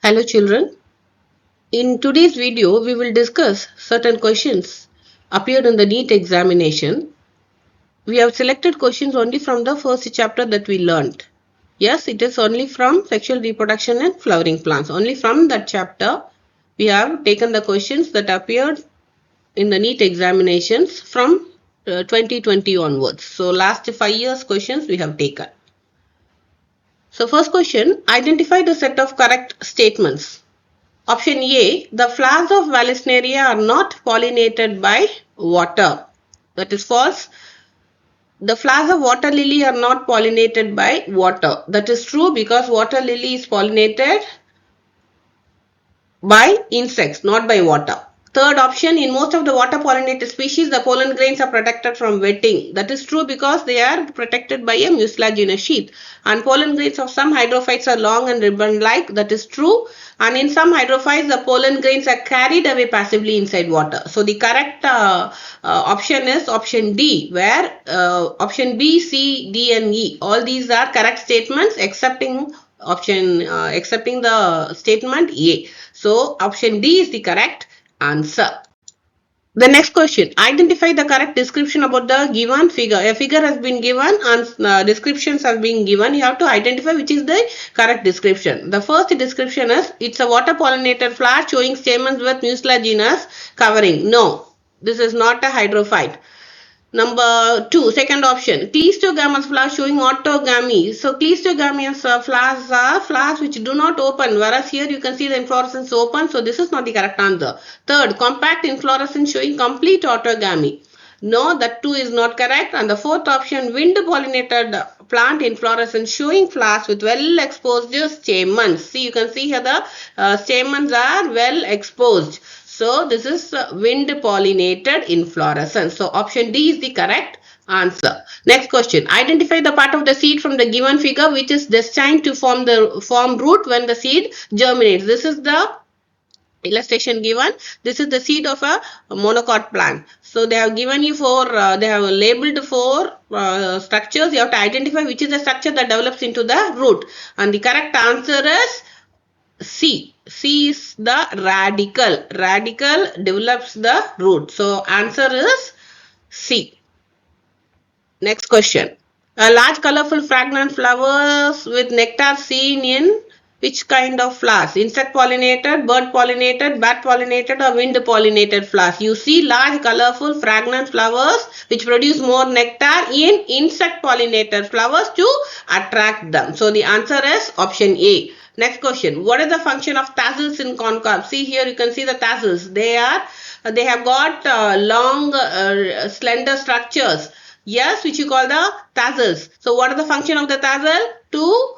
Hello children. In today's video, we will discuss certain questions appeared in the NEET examination. We have selected questions only from the first chapter that we learned. Yes, it is only from sexual reproduction and flowering plants. Only from that chapter, we have taken the questions that appeared in the NEET examinations from 2020 onwards. So last 5 years questions we have taken. So first question, identify the set of correct statements. Option A, the flowers of Vallisneria are not pollinated by water. That is false. The flowers of water lily are not pollinated by water. That is true because water lily is pollinated by insects, not by water. Third option, in most of the water pollinated species, the pollen grains are protected from wetting. That is true because they are protected by a mucilaginous sheath. And pollen grains of some hydrophytes are long and ribbon-like. That is true. And in some hydrophytes, the pollen grains are carried away passively inside water. So the correct option is option D, where option B, C, D, and E. All these are correct statements excepting the statement A. So option D is the correct answer. The next question, identify the correct description about the given figure. A figure has been given and descriptions have been given. You have to identify which is the correct description. The first description is, it's a water pollinated flower showing stamens with mucilaginous covering. No, this is not a hydrophyte. Number 2, second option, cleistogamous flowers showing autogamy. So cleistogamous flowers are flowers which do not open, whereas here you can see the inflorescence open. So this is not the correct answer. Third, compact inflorescence showing complete autogamy. No, that too is not correct. And the fourth option, wind pollinated plant inflorescence showing flowers with well exposed stamens. See, you can see here the stamens are well exposed. So this is wind pollinated inflorescence. So option D is the correct answer. Next question. Identify the part of the seed from the given figure which is destined to form root when the seed germinates. This is the illustration given. This is the seed of a monocot plant. So they have given you they have labeled 4 structures. You have to identify which is the structure that develops into the root. And the correct answer is C. C is the radicle. Radicle develops the root. So answer is C. Next question. A large colorful fragrant flowers with nectar seen in which kind of flowers? Insect pollinated, bird pollinated, bat pollinated or wind pollinated flowers. You see large colorful fragrant flowers which produce more nectar in insect pollinated flowers to attract them. So the answer is option A. Next question. What is the function of tassels in corn-cob? See here you can see the tassels. They have got long slender structures. Yes, which you call the tassels. So what is the function of the tassel? To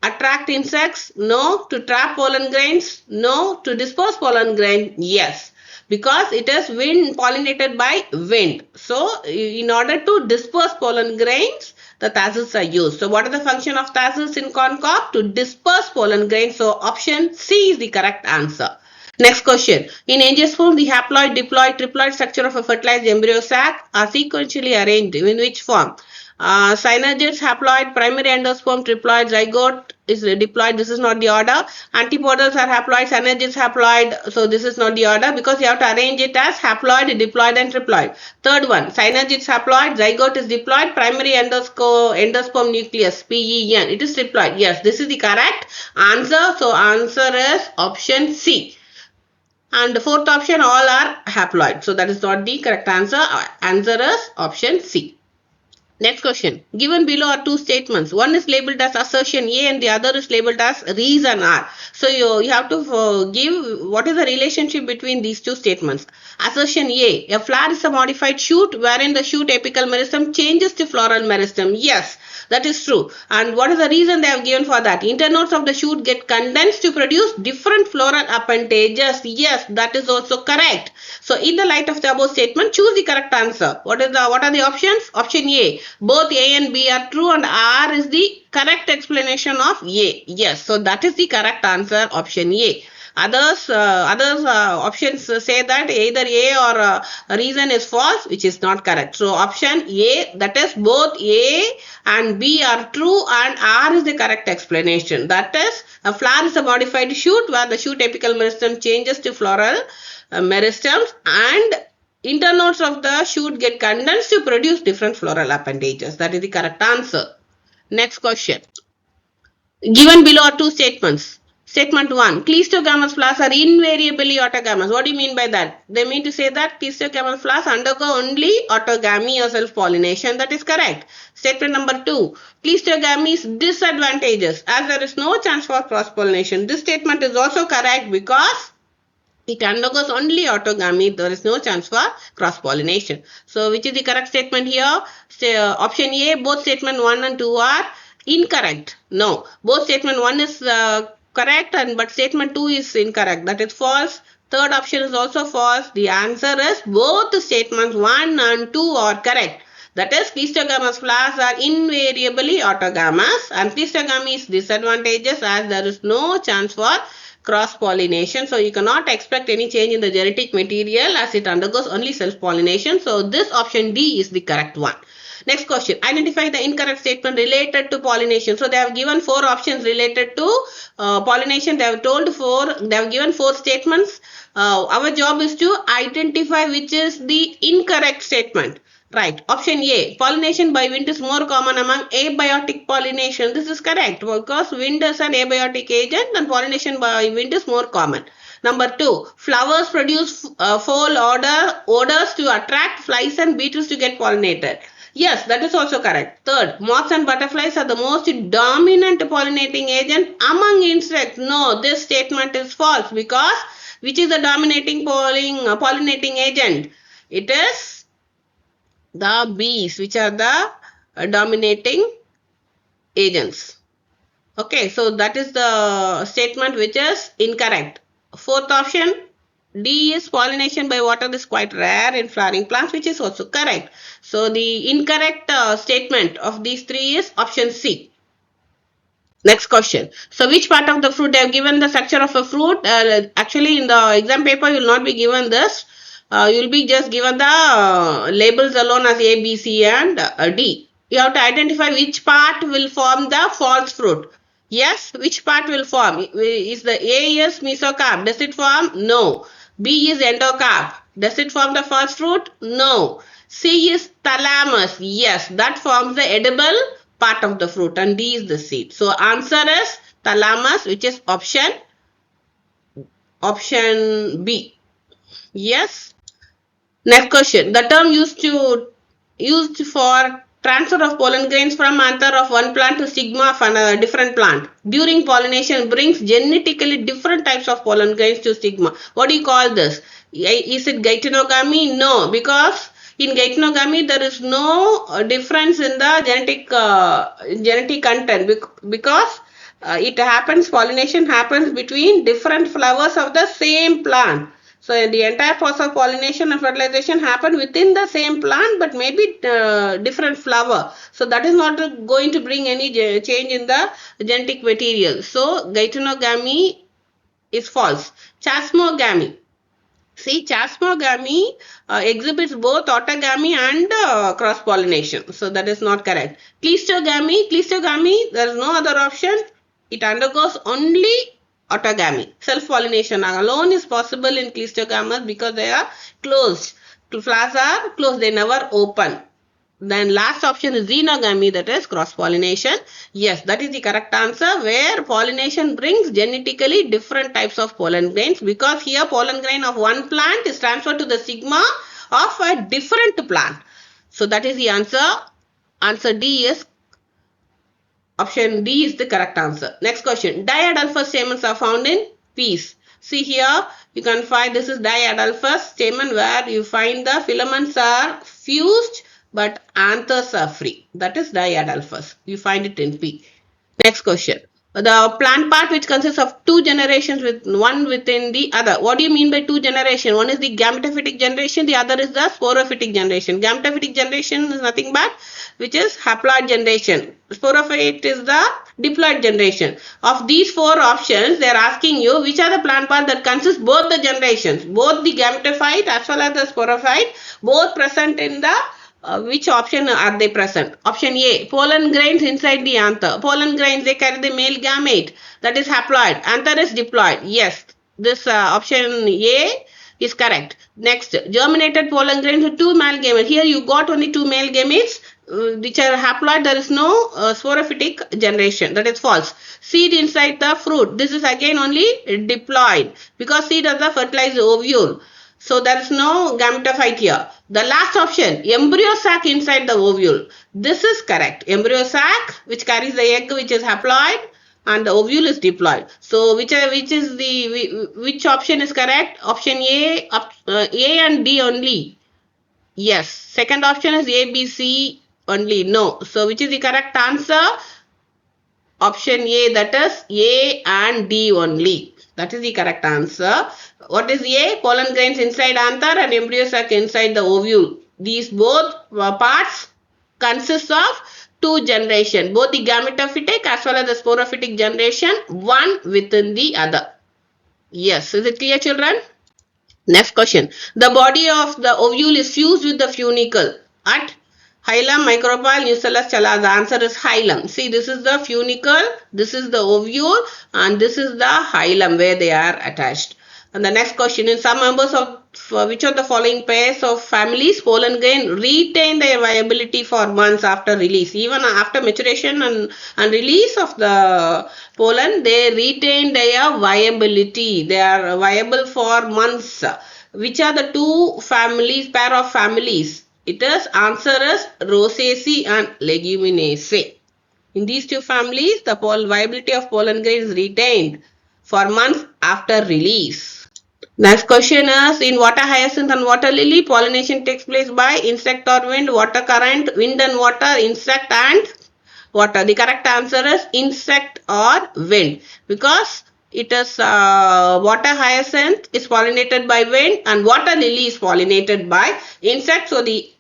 attract insects? No. To trap pollen grains? No. To disperse pollen grain? Yes. Because it is wind pollinated by wind. So in order to disperse pollen grains, the tassels are used. So what is the function of tassels in corn cob? To disperse pollen grains. So option C is the correct answer. Next question. In angiosperm, the haploid, diploid, triploid structure of a fertilized embryo sac are sequentially arranged. In which form? Synergids, haploid, primary endosperm, triploid, zygote is diploid. This is not the order. Antipodals are haploid, synergids haploid. So this is not the order because you have to arrange it as haploid, diploid and triploid. Third one, synergids haploid, zygote is diploid, primary endosperm nucleus, PEN. It is triploid. Yes, this is the correct answer. So answer is option C. And the fourth option, all are haploid. So that is not the correct answer. Answer is option C. Next question. Given below are 2 statements. One is labeled as assertion A and the other is labeled as reason R. So you have to give what is the relationship between these 2 statements. Assertion A. A flower is a modified shoot wherein the shoot apical meristem changes to floral meristem. Yes, that is true. And what is the reason they have given for that? Internodes of the shoot get condensed to produce different floral appendages. Yes, that is also correct. So in the light of the above statement, choose the correct answer. What are the options? Option A. Both A and B are true and R is the correct explanation of A. Yes, so that is the correct answer, option A. Others options say that either A or reason is false, which is not correct. So option A, that is both A and B are true, and R is the correct explanation. That is, a flower is a modified shoot where the shoot apical meristem changes to floral meristems, and internodes of the shoot get condensed to produce different floral appendages. That is the correct answer. Next question. Given below are two statements. Statement 1. Cleistogamous flowers are invariably autogamous. What do you mean by that? They mean to say that cleistogamous flowers undergo only autogamy or self-pollination. That is correct. Statement number 2. Cleistogamy is disadvantageous as there is no chance for cross-pollination. This statement is also correct because it undergoes only autogamy. There is no chance for cross-pollination. So, which is the correct statement here? Option A, both statement 1 and 2 are incorrect. No, both statement 1 is correct, but statement 2 is incorrect. That is false. Third option is also false. The answer is both statements 1 and 2 are correct. That is, cleistogamous flowers are invariably autogamous, and cleistogamy is disadvantageous as there is no chance for cross-pollination. So you cannot expect any change in the genetic material as it undergoes only self-pollination. So this option D is the correct one. Next question. Identify the incorrect statement related to pollination. So they have given 4 options related to pollination. They have given 4 statements. Our job is to identify which is the incorrect statement. Right. Option A. Pollination by wind is more common among abiotic pollination. This is correct because wind is an abiotic agent and pollination by wind is more common. Number 2. Flowers produce fall odors to attract flies and beetles to get pollinated. Yes, that is also correct. Third, moths and butterflies are the most dominant pollinating agent among insects. No, this statement is false because which is the dominating pollinating agent? It is the bees, which are the dominating agents. Okay, so that is the statement which is incorrect. Fourth option, D is pollination by water is quite rare in flowering plants, which is also correct. So the incorrect statement of these 3 is option C. Next question. So which part of the fruit they have given the structure of a fruit? Actually in the exam paper you will not be given this. You will be just given the labels alone as A, B, C and D. You have to identify which part will form the false fruit. Yes, which part will form? Is the A is mesocarp? Does it form? No. B is endocarp. Does it form the false fruit? No. C is thalamus. Yes, that forms the edible part of the fruit and D is the seed. So answer is thalamus, which is option B. Yes. Next question. The term used for transfer of pollen grains from anther of one plant to stigma of another different plant during pollination brings genetically different types of pollen grains to stigma. What do you call this? Is it geitonogamy? No, because in geitonogamy there is no difference in the genetic content because pollination happens between different flowers of the same plant. So the entire process of pollination and fertilization happen within the same plant but maybe different flower. So that is not going to bring any change in the genetic material. So geitonogamy is false. Chasmogamy. See, chasmogamy exhibits both autogamy and cross-pollination. So that is not correct. Cleistogamy, there is no other option. It undergoes only autogamy. Self-pollination alone is possible in cleistogamous because they are closed. Flowers are closed, they never open. Then last option is xenogamy, that is cross-pollination. Yes, that is the correct answer where pollination brings genetically different types of pollen grains because here pollen grain of one plant is transferred to the stigma of a different plant. So that is the answer. Answer D is option D is the correct answer. Next question. Diadelphous stamens are found in peas. See here, you can find this is diadelphous stamen where you find the filaments are fused but anthers are free. That is diadelphous. You find it in pea. Next question. The plant part which consists of two generations with one within the other. What do you mean by two generation? One is the gametophytic generation, the other is the sporophytic generation. Gametophytic generation is nothing but which is haploid generation. Sporophyte is the diploid generation. Of these four options, they are asking you which are the plant parts that consist both the generations, both the gametophyte as well as the sporophyte, both present in the which option are they present? Option A, pollen grains inside the anther. Pollen grains, they carry the male gamete, that is haploid. Anther is diploid. Yes, this option A is correct. Next, germinated pollen grains with two male gametes. Here you got only two male gametes which are haploid. There is no sporophytic generation. That is false. Seed inside the fruit. This is again only diploid because seed does the fertilized ovule. So there is no gametophyte here. The last option, embryo sac inside the ovule. This is correct. Embryo sac which carries the egg which is haploid and the ovule is diploid. So which option is correct? Option A, A and D only. Yes. Second option is A, B, C only. No. So which is the correct answer? Option A, that is A and D only. That is the correct answer. What is A? Pollen grains inside anther and embryo sac inside the ovule. These both parts consist of two generations, both the gametophytic as well as the sporophytic generation, one within the other. Yes, is it clear, children? Next question. The body of the ovule is fused with the funicle at hilum, micropyle, nucellus, chala. The answer is hilum. See, this is the funicle, this is the ovule, and this is the hilum where they are attached. And the next question is, some members of which of the following pairs of families pollen grain retain their viability for months after release? Even after maturation and release of the pollen, they retain their viability. They are viable for months. Which are the two families, pair of families? It is answer is Rosaceae and Leguminaceae. In these two families, the viability of pollen grain is retained for months after release. Next question is, in water hyacinth and water lily, pollination takes place by insect or wind, water current, wind and water, insect and water. The correct answer is insect or wind because it is water hyacinth is pollinated by wind and water lily is pollinated by insect. So the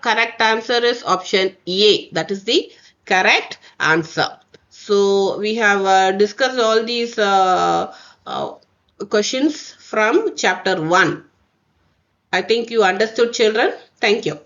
correct answer is option A. That is the correct answer. So we have discussed all these questions from chapter 1. I think you understood, children. Thank you.